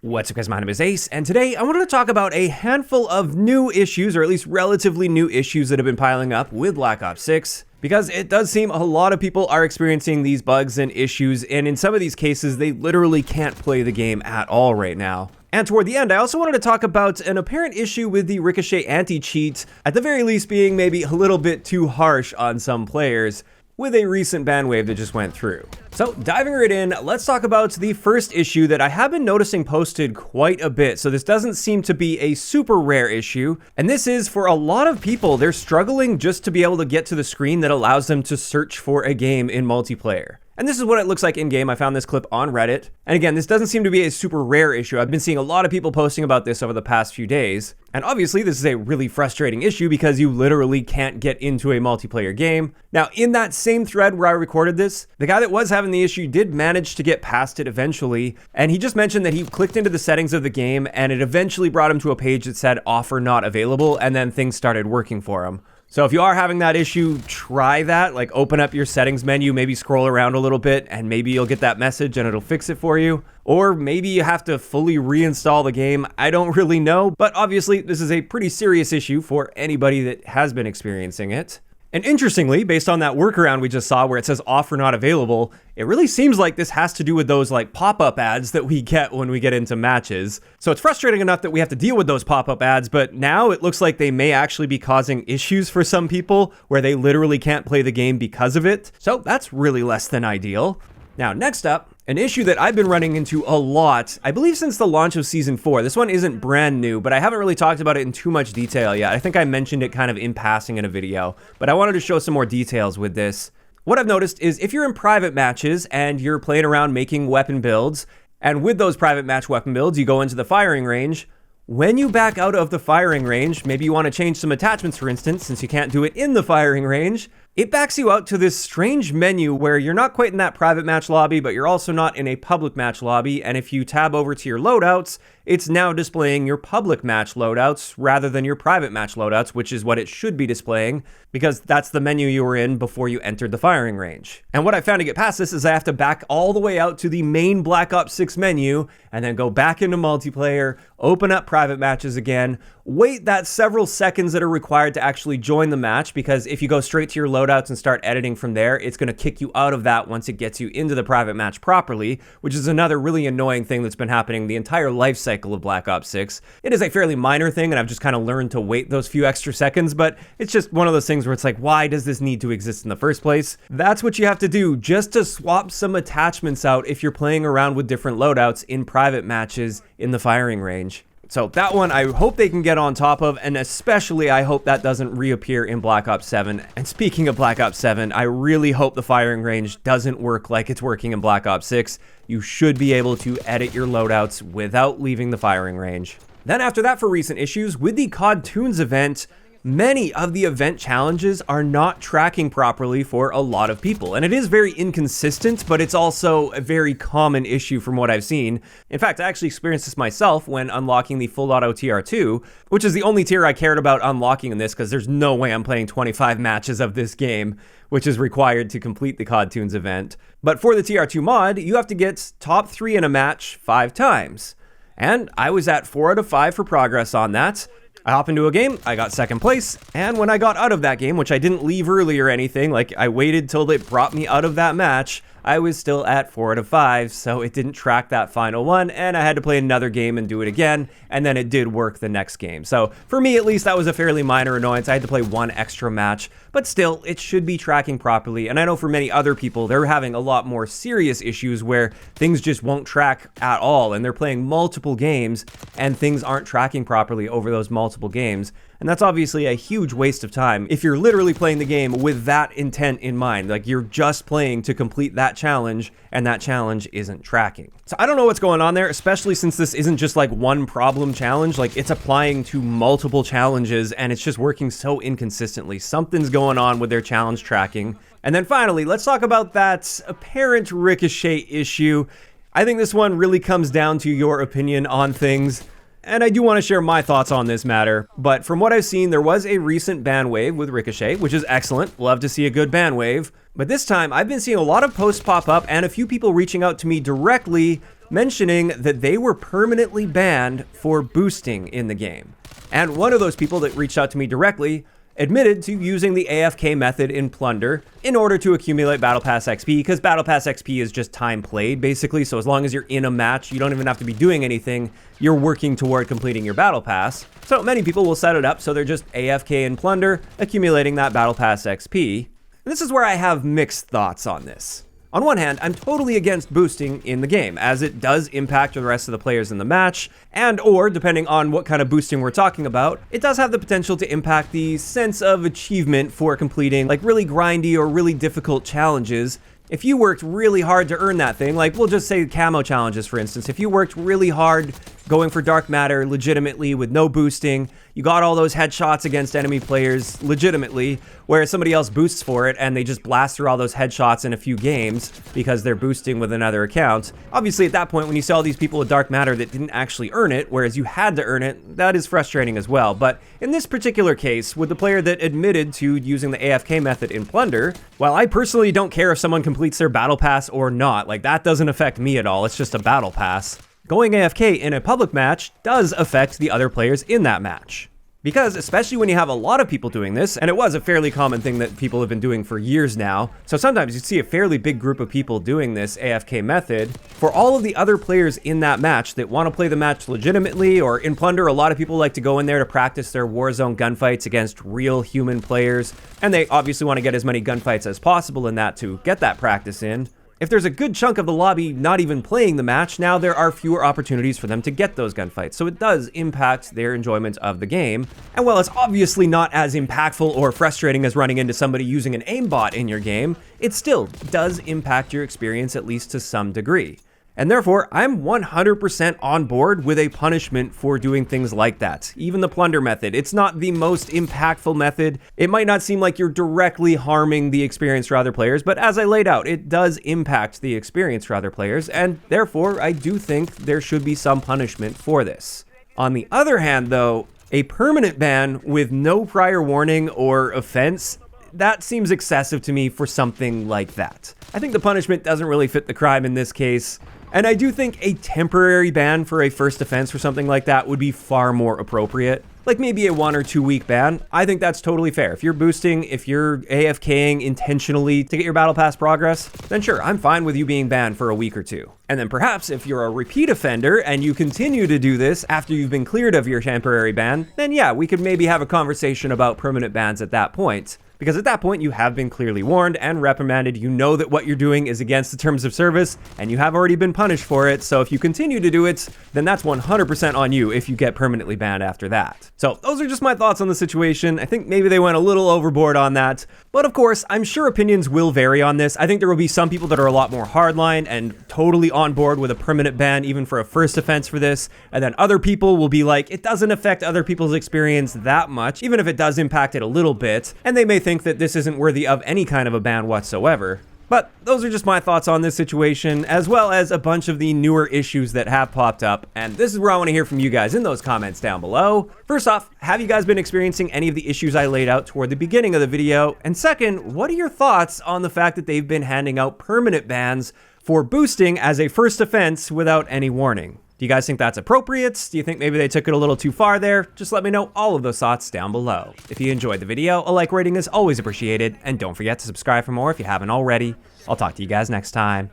What's up guys, my name is Ace, and today I wanted to talk about a handful of new issues, or at least relatively new issues that have been piling up with Black Ops 6, because it does seem a lot of people are experiencing these bugs and issues, and in some of these cases, they literally can't play the game at all right now. And toward the end, I also wanted to talk about an apparent issue with the Ricochet anti-cheat, at the very least being maybe a little bit too harsh on some players, with a recent ban wave that just went through. So diving right in, let's talk about the first issue that I have been noticing posted quite a bit. So this doesn't seem to be a super rare issue. And this is, for a lot of people, they're struggling just to be able to get to the screen that allows them to search for a game in multiplayer. And this is what it looks like in game. I found this clip on Reddit. And again, this doesn't seem to be a super rare issue. I've been seeing a lot of people posting about this over the past few days. And obviously this is a really frustrating issue because you literally can't get into a multiplayer game. Now, in that same thread where I recorded this, the guy that was having the issue did manage to get past it eventually. And he just mentioned that he clicked into the settings of the game and it eventually brought him to a page that said offer not available, and then things started working for him. So if you are having that issue, try that. Like, open up your settings menu, maybe scroll around a little bit, and maybe you'll get that message and it'll fix it for you. Or maybe you have to fully reinstall the game. I don't really know, but obviously this is a pretty serious issue for anybody that has been experiencing it. And interestingly, based on that workaround we just saw where it says offer not available, it really seems like this has to do with those like pop-up ads that we get when we get into matches. So it's frustrating enough that we have to deal with those pop-up ads, but now it looks like they may actually be causing issues for some people where they literally can't play the game because of it. So that's really less than ideal. Now, next up, an issue that I've been running into a lot, I believe since the launch of Season 4. This one isn't brand new, but I haven't really talked about it in too much detail yet. I think I mentioned it kind of in passing in a video, but I wanted to show some more details with this. What I've noticed is if you're in private matches and you're playing around making weapon builds, and with those private match weapon builds, you go into the firing range. When you back out of the firing range, maybe you want to change some attachments, for instance, since you can't do it in the firing range, it backs you out to this strange menu where you're not quite in that private match lobby, but you're also not in a public match lobby. And if you tab over to your loadouts, it's now displaying your public match loadouts rather than your private match loadouts, which is what it should be displaying because that's the menu you were in before you entered the firing range. And what I found to get past this is I have to back all the way out to the main Black Ops 6 menu and then go back into multiplayer, open up private matches again, wait that several seconds that are required to actually join the match, because if you go straight to your loadouts and start editing from there, it's going to kick you out of that once it gets you into the private match properly, which is another really annoying thing that's been happening the entire life cycle of Black Ops 6. It is a fairly minor thing, and I've just kind of learned to wait those few extra seconds, but it's just one of those things where it's like, why does this need to exist in the first place? That's what you have to do just to swap some attachments out if you're playing around with different loadouts in private matches in the firing range. So that one I hope they can get on top of, and especially I hope that doesn't reappear in Black Ops 7. And speaking of Black Ops 7, I really hope the firing range doesn't work like it's working in Black Ops 6. You should be able to edit your loadouts without leaving the firing range. Then after that, for recent issues, with the COD Toons event, many of the event challenges are not tracking properly for a lot of people. And it is very inconsistent, but it's also a very common issue from what I've seen. In fact, I actually experienced this myself when unlocking the full auto TR2, which is the only tier I cared about unlocking in this because there's no way I'm playing 25 matches of this game, which is required to complete the COD Toons event. But for the TR2 mod, you have to get top 3 in a match 5 times. And I was at 4 out of 5 for progress on that. I hop into a game, I got second place, and when I got out of that game, which I didn't leave early or anything, like I waited till it brought me out of that match, I was still at 4 out of 5, so it didn't track that final one, and I had to play another game and do it again, and then it did work the next game. So for me, at least, that was a fairly minor annoyance. I had to play one extra match, but still, it should be tracking properly, and I know for many other people, they're having a lot more serious issues where things just won't track at all, and they're playing multiple games, and things aren't tracking properly over those multiple games. And that's obviously a huge waste of time if you're literally playing the game with that intent in mind. Like, you're just playing to complete that challenge, and that challenge isn't tracking. So I don't know what's going on there, especially since this isn't just like one problem challenge. Like, it's applying to multiple challenges, and it's just working so inconsistently. Something's going on with their challenge tracking. And then finally, let's talk about that apparent Ricochet issue. I think this one really comes down to your opinion on things. And I do want to share my thoughts on this matter, but from what I've seen, there was a recent ban wave with Ricochet, which is excellent. Love to see a good ban wave. But this time, I've been seeing a lot of posts pop up and a few people reaching out to me directly mentioning that they were permanently banned for boosting in the game. And one of those people that reached out to me directly admitted to using the AFK method in Plunder in order to accumulate Battle Pass XP, because Battle Pass XP is just time played, basically. So as long as you're in a match, you don't even have to be doing anything. You're working toward completing your Battle Pass. So many people will set it up so they're just AFK in Plunder, accumulating that Battle Pass XP. And this is where I have mixed thoughts on this. On one hand, I'm totally against boosting in the game, as it does impact the rest of the players in the match, and or, depending on what kind of boosting we're talking about, it does have the potential to impact the sense of achievement for completing like really grindy or really difficult challenges. If you worked really hard to earn that thing, like we'll just say camo challenges for instance, if you worked really hard going for dark matter legitimately with no boosting, you got all those headshots against enemy players legitimately, whereas somebody else boosts for it and they just blast through all those headshots in a few games because they're boosting with another account. Obviously at that point when you see all these people with dark matter that didn't actually earn it, whereas you had to earn it, that is frustrating as well. But in this particular case, with the player that admitted to using the AFK method in Plunder, while I personally don't care if someone completes their battle pass or not, like that doesn't affect me at all, it's just a battle pass. Going AFK in a public match does affect the other players in that match. Because especially when you have a lot of people doing this, and it was a fairly common thing that people have been doing for years now, so sometimes you see a fairly big group of people doing this AFK method, for all of the other players in that match that want to play the match legitimately, or in Plunder, a lot of people like to go in there to practice their Warzone gunfights against real human players, and they obviously want to get as many gunfights as possible in that to get that practice in. If there's a good chunk of the lobby not even playing the match, now there are fewer opportunities for them to get those gunfights, so it does impact their enjoyment of the game. And while it's obviously not as impactful or frustrating as running into somebody using an aimbot in your game, it still does impact your experience at least to some degree. And therefore, I'm 100% on board with a punishment for doing things like that. Even the Plunder method, it's not the most impactful method. It might not seem like you're directly harming the experience for other players, but as I laid out, it does impact the experience for other players, and therefore, I do think there should be some punishment for this. On the other hand, though, a permanent ban with no prior warning or offense, that seems excessive to me for something like that. I think the punishment doesn't really fit the crime in this case. And I do think a temporary ban for a first offense for something like that would be far more appropriate. Like maybe a 1 or 2 week ban. I think that's totally fair. If you're boosting, if you're AFKing intentionally to get your battle pass progress, then sure, I'm fine with you being banned for a week or 2. And then perhaps if you're a repeat offender and you continue to do this after you've been cleared of your temporary ban, then yeah, we could maybe have a conversation about permanent bans at that point. Because at that point, you have been clearly warned and reprimanded. You know that what you're doing is against the terms of service, and you have already been punished for it. So if you continue to do it, then that's 100% on you if you get permanently banned after that. So those are just my thoughts on the situation. I think maybe they went a little overboard on that. But of course, I'm sure opinions will vary on this. I think there will be some people that are a lot more hardline and totally on board with a permanent ban, even for a first offense for this. And then other people will be like, it doesn't affect other people's experience that much, even if it does impact it a little bit. And they may think that this isn't worthy of any kind of a ban whatsoever. But those are just my thoughts on this situation, as well as a bunch of the newer issues that have popped up, and this is where I want to hear from you guys in those comments down below. First off, have you guys been experiencing any of the issues I laid out toward the beginning of the video? And second, what are your thoughts on the fact that they've been handing out permanent bans for boosting as a first offense without any warning? Do you guys think that's appropriate? Do you think maybe they took it a little too far there? Just let me know all of those thoughts down below. If you enjoyed the video, a like rating is always appreciated, and don't forget to subscribe for more if you haven't already. I'll talk to you guys next time.